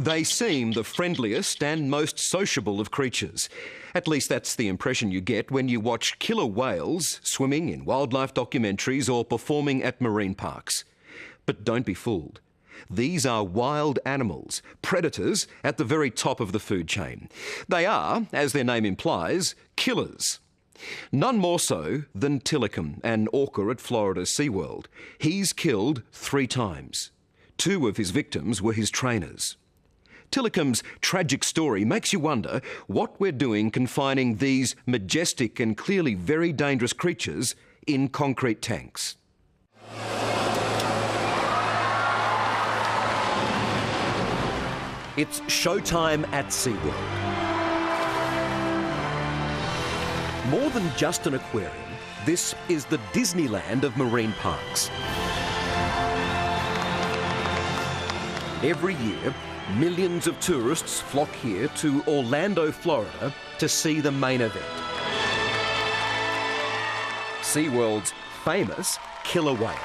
They seem the friendliest and most sociable of creatures. At least that's the impression you get when you watch killer whales swimming in wildlife documentaries or performing at marine parks. But don't be fooled. These are wild animals, predators at the very top of the food chain. They are, as their name implies, killers. None more so than Tilikum, an orca at Florida's SeaWorld. He's killed 3 times. 2 of his victims were his trainers. Tilikum's tragic story makes you wonder what we're doing confining these majestic and clearly very dangerous creatures in concrete tanks. It's showtime at SeaWorld. More than just an aquarium, this is the Disneyland of marine parks. Every year, millions of tourists flock here to Orlando, Florida to see the main event. SeaWorld's famous killer whales.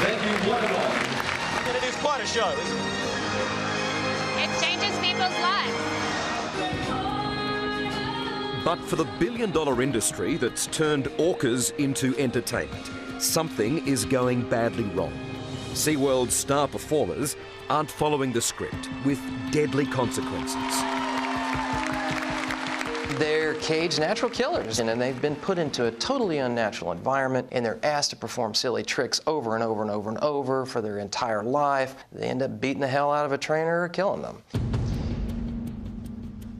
Thank you, one and all. It is quite a show, isn't it? It changes people's lives. But for the billion-dollar industry that's turned orcas into entertainment, something is going badly wrong. SeaWorld's star performers aren't following the script, with deadly consequences. They're caged natural killers, and they've been put into a totally unnatural environment, and they're asked to perform silly tricks over and over and over and over for their entire life. They end up beating the hell out of a trainer or killing them.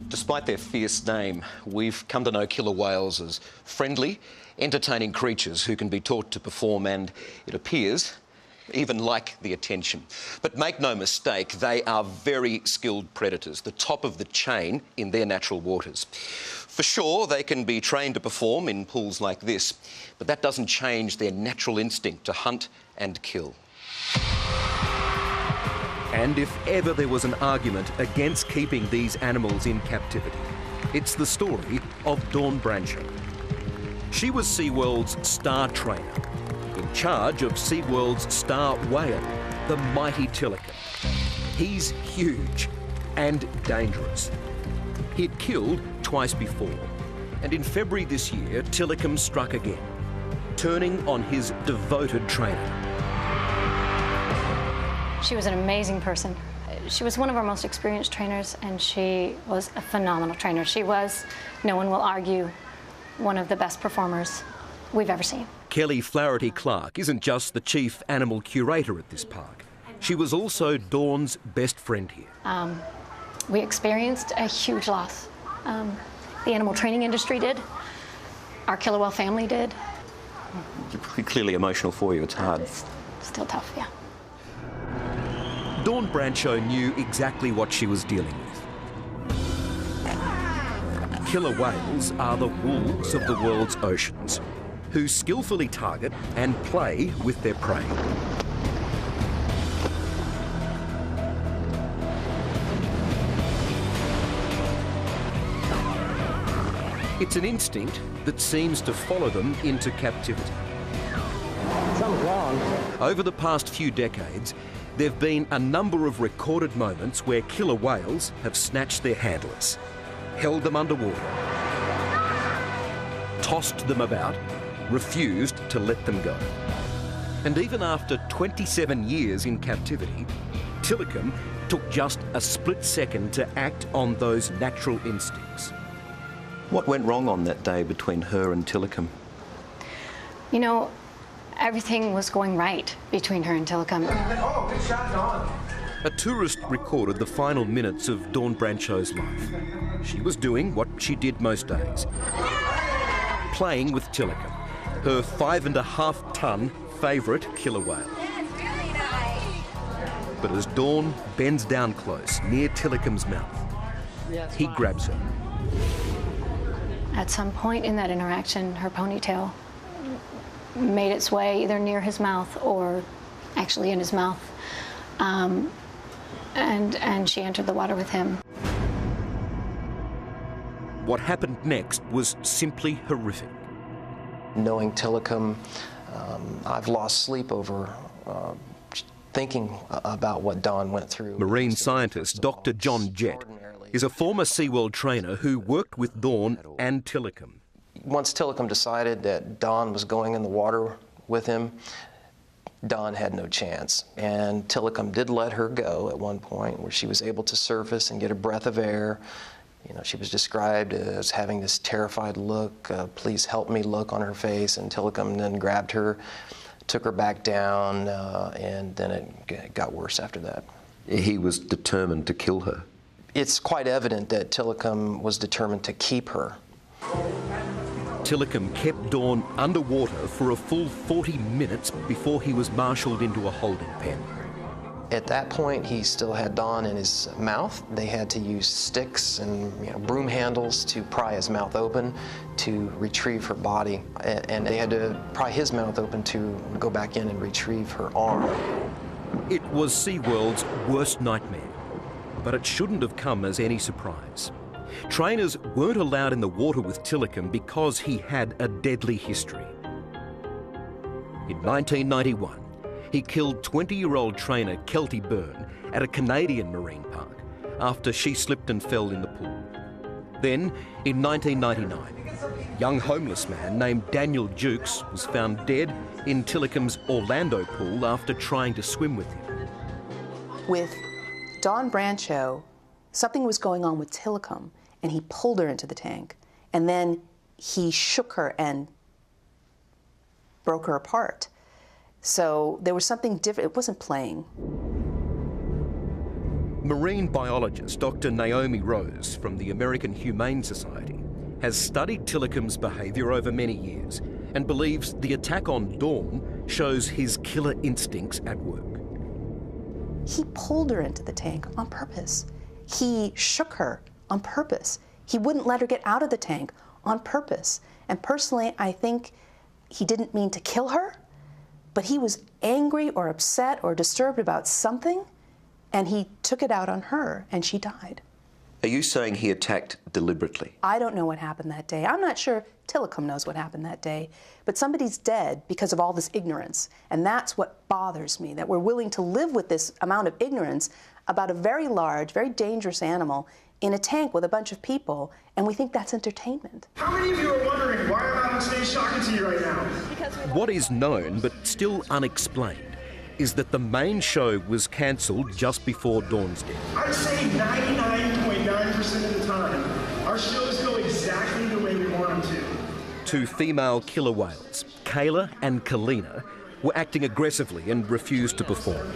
Despite their fierce name, we've come to know killer whales as friendly, entertaining creatures who can be taught to perform and, it appears, even like the attention. But make no mistake, they are very skilled predators, the top of the chain in their natural waters. For sure, they can be trained to perform in pools like this, but that doesn't change their natural instinct to hunt and kill. And if ever there was an argument against keeping these animals in captivity, it's the story of Dawn Brancheau. She was SeaWorld's star trainer, in charge of SeaWorld's star whale, the mighty Tilikum. He's huge and dangerous. He'd killed twice before, and in February this year, Tilikum struck again, turning on his devoted trainer. She was an amazing person. She was one of our most experienced trainers, and she was a phenomenal trainer. She was, no one will argue, one of the best performers we've ever seen. Kelly Flaherty Clark isn't just the chief animal curator at this park. She was also Dawn's best friend here. We experienced a huge loss. The animal training industry did. Our killer whale family did. Clearly emotional for you, it's hard. It's still tough, yeah. Dawn Brancheau knew exactly what she was dealing with. Killer whales are the wolves of the world's oceans, who skillfully target and play with their prey. It's an instinct that seems to follow them into captivity. Something's wrong. Over the past few decades, there have been a number of recorded moments where killer whales have snatched their handlers, held them underwater, tossed them about, refused to let them go. And even after 27 years in captivity, Tilikum took just a split second to act on those natural instincts. What went wrong on that day between her and Tilikum? You know, everything was going right between her and Tilikum. Oh, good shot, Dawn. A tourist recorded the final minutes of Dawn Brancheau's life. She was doing what she did most days, playing with Tilikum, her 5.5-ton favourite killer whale. But as Dawn bends down close, near Tilikum's mouth, he grabs her. At some point in that interaction, her ponytail made its way either near his mouth or actually in his mouth. And she entered the water with him. What happened next was simply horrific. Knowing Tilikum, I've lost sleep over thinking about what Dawn went through. Marine scientist Dr. John Jett is a former SeaWorld trainer who worked with Dawn and Tilikum. Once Tilikum decided that Dawn was going in the water with him, Dawn had no chance. And Tilikum did let her go at one point, where she was able to surface and get a breath of air. You know, she was described as having this terrified look, please help me look on her face, and Tilikum then grabbed her, took her back down, and then it got worse after that. He was determined to kill her. It's quite evident that Tilikum was determined to keep her. Tilikum kept Dawn underwater for a full 40 minutes before he was marshalled into a holding pen. At that point, he still had Dawn in his mouth. They had to use sticks and broom handles to pry his mouth open to retrieve her body. And they had to pry his mouth open to go back in and retrieve her arm. It was SeaWorld's worst nightmare, but it shouldn't have come as any surprise. Trainers weren't allowed in the water with Tilikum because he had a deadly history. In 1991, he killed 20-year-old trainer Kelty Byrne at a Canadian marine park after she slipped and fell in the pool. Then, in 1999, a young homeless man named Daniel Jukes was found dead in Tilikum's Orlando pool after trying to swim with him. With Dawn Brancheau, something was going on with Tilikum, and he pulled her into the tank, and then he shook her and broke her apart. So there was something different. It wasn't playing. Marine biologist Dr. Naomi Rose from the American Humane Society has studied Tilikum's behaviour over many years and believes the attack on Dawn shows his killer instincts at work. He pulled her into the tank on purpose. He shook her on purpose. He wouldn't let her get out of the tank on purpose. And personally, I think he didn't mean to kill her, but he was angry or upset or disturbed about something, and he took it out on her, and she died. Are you saying he attacked deliberately? I don't know what happened that day. I'm not sure Tilikum knows what happened that day, but somebody's dead because of all this ignorance, and that's what bothers me, that we're willing to live with this amount of ignorance about a very large, very dangerous animal in a tank with a bunch of people, and we think that's entertainment. How many of you are wondering why I'm not on stage talking to you right now? What is known, but still unexplained, is that the main show was cancelled just before Dawn's death. I'd say 99.9% of the time, our shows go exactly the way we want them to. Two female killer whales, Kayla and Kalina, were acting aggressively and refused to perform.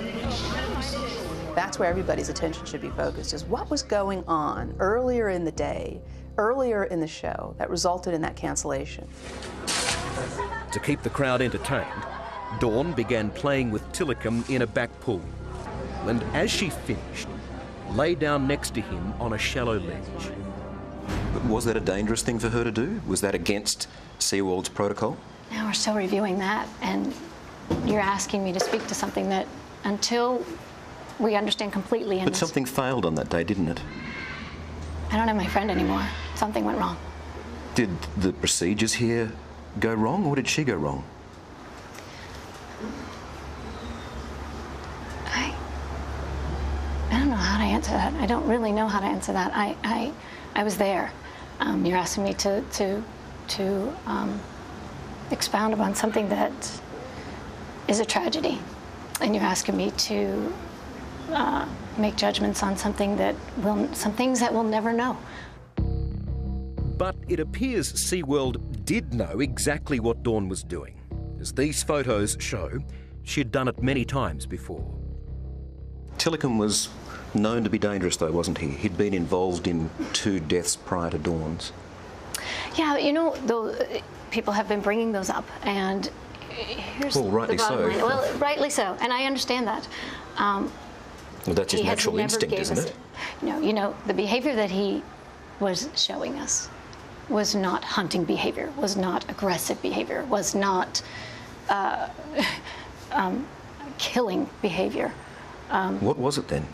That's where everybody's attention should be focused, is what was going on earlier in the day, earlier in the show, that resulted in that cancellation. To keep the crowd entertained, Dawn began playing with Tilikum in a back pool, and as she finished, lay down next to him on a shallow ledge. But was that a dangerous thing for her to do? Was that against SeaWorld's protocol? Now we're still reviewing that, and you're asking me to speak to something that, until we understand completely. But something failed on that day, didn't it? I don't have my friend anymore. Something went wrong. Did the procedures here go wrong, or did she go wrong? I don't know how to answer that. I don't really know how to answer that. I was there. You're asking me to expound upon something that is a tragedy, and you're asking me to make judgments on some things that we'll never know. But it appears SeaWorld did know exactly what Dawn was doing. As these photos show, she'd done it many times before. Tilikum was known to be dangerous, though, wasn't he? He'd been involved in 2 deaths prior to Dawn's. Yeah, you know, people have been bringing those up, and here's Well, rightly the bottom so. line. Well, rightly so, and I understand that. Well, that's his He has natural never instinct, gave isn't us- it? No, you know, the behavior that he was showing us was not hunting behavior, was not aggressive behavior, was not killing behavior. What was it then?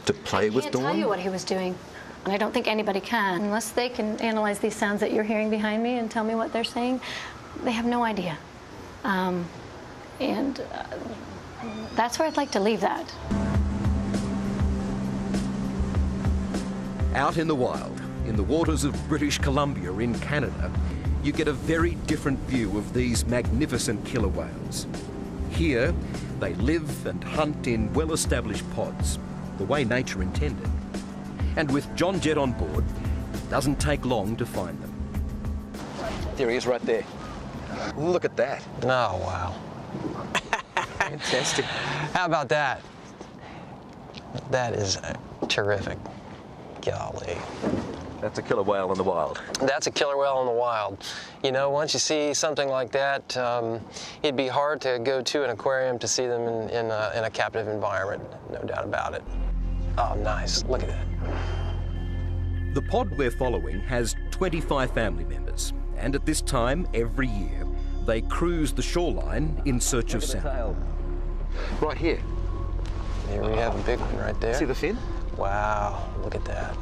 To play with I Dawn? can't tell you what he was doing, and I don't think anybody can. Unless they can analyze these sounds that you're hearing behind me and tell me what they're saying, they have no idea. That's where I'd like to leave that. Out in the wild, in the waters of British Columbia in Canada, you get a very different view of these magnificent killer whales. Here, they live and hunt in well-established pods, the way nature intended. And with John Jett on board, it doesn't take long to find them. There he is right there. Look at that. Oh, wow. Fantastic. How about that? That is terrific. Golly. That's a killer whale in the wild. That's a killer whale in the wild. You know, once you see something like that, it'd be hard to go to an aquarium to see them in a captive environment, no doubt about it. Oh, nice. Look at that. The pod we're following has 25 family members, and at this time every year, they cruise the shoreline in search of salmon. Right here. There we have a big one right there. See the fin? Wow, look at that.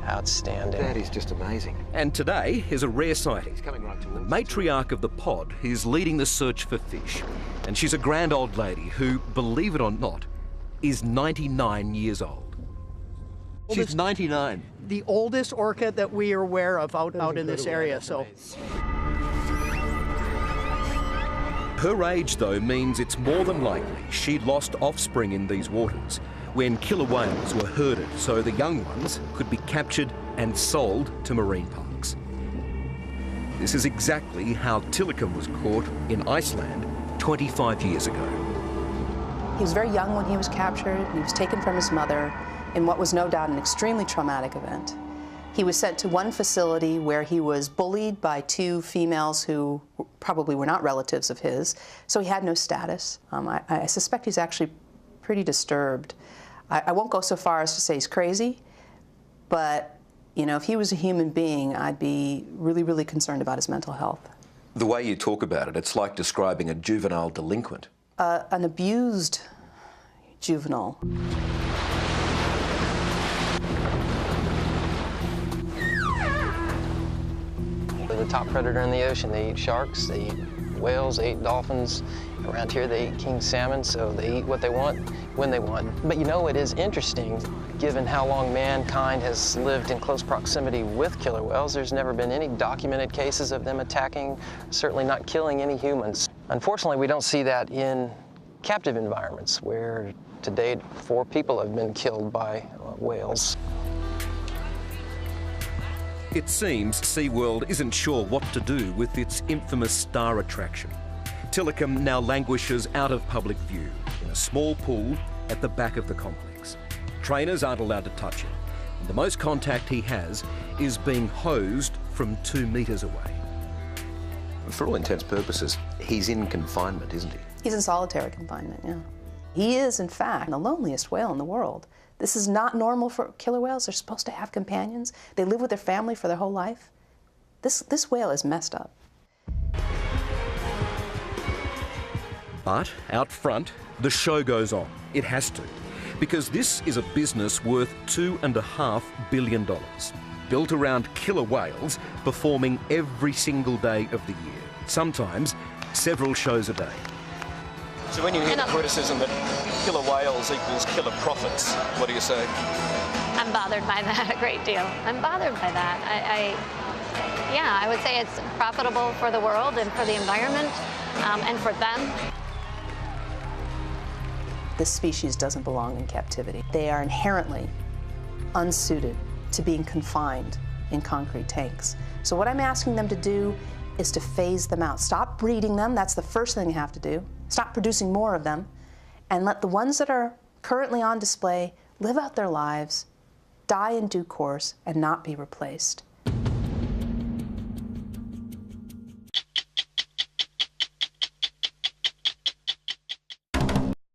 Outstanding. That is just amazing. And today is a rare sighting. Coming right The towards us. matriarch of the pod is leading the search for fish, and she's a grand old lady who, believe it or not, is 99 years old. She's 99. The oldest orca that we are aware of out in this area. So Her age, though, means it's more than likely she lost offspring in these waters when killer whales were herded so the young ones could be captured and sold to marine parks. This is exactly how Tilikum was caught in Iceland 25 years ago. He was very young when he was captured, and he was taken from his mother in what was no doubt an extremely traumatic event. He was sent to one facility where he was bullied by two females who probably were not relatives of his, so he had no status. I suspect he's actually pretty disturbed. I won't go so far as to say he's crazy, but you know, if he was a human being, I'd be really, really concerned about his mental health. The way you talk about it, it's like describing a juvenile delinquent. An abused juvenile. They're the top predator in the ocean. They eat sharks, they eat whales, they eat dolphins. Around here they eat king salmon, so they eat what they want, when they want. But you know, it is interesting, given how long mankind has lived in close proximity with killer whales, there's never been any documented cases of them attacking, certainly not killing any humans. Unfortunately, we don't see that in captive environments, where to date 4 people have been killed by whales. It seems SeaWorld isn't sure what to do with its infamous star attraction. Tilikum now languishes out of public view in a small pool at the back of the complex. Trainers aren't allowed to touch him, and the most contact he has is being hosed from 2 metres away. For all intents and purposes, he's in confinement, isn't he? He's in solitary confinement, yeah. He is, in fact, the loneliest whale in the world. This is not normal for killer whales. They're supposed to have companions. They live with their family for their whole life. This whale is messed up. But out front, the show goes on. It has to, because this is a business worth $2.5 billion, built around killer whales performing every single day of the year, sometimes several shows a day. So when you hear the criticism that killer whales equals killer profits, what do you say? I'm bothered by that a great deal. I'm bothered by that. Yeah, I would say it's profitable for the world and for the environment and for them. This species doesn't belong in captivity. They are inherently unsuited to being confined in concrete tanks. So what I'm asking them to do is to phase them out. Stop breeding them, that's the first thing you have to do. Stop producing more of them, and let the ones that are currently on display live out their lives, die in due course, and not be replaced.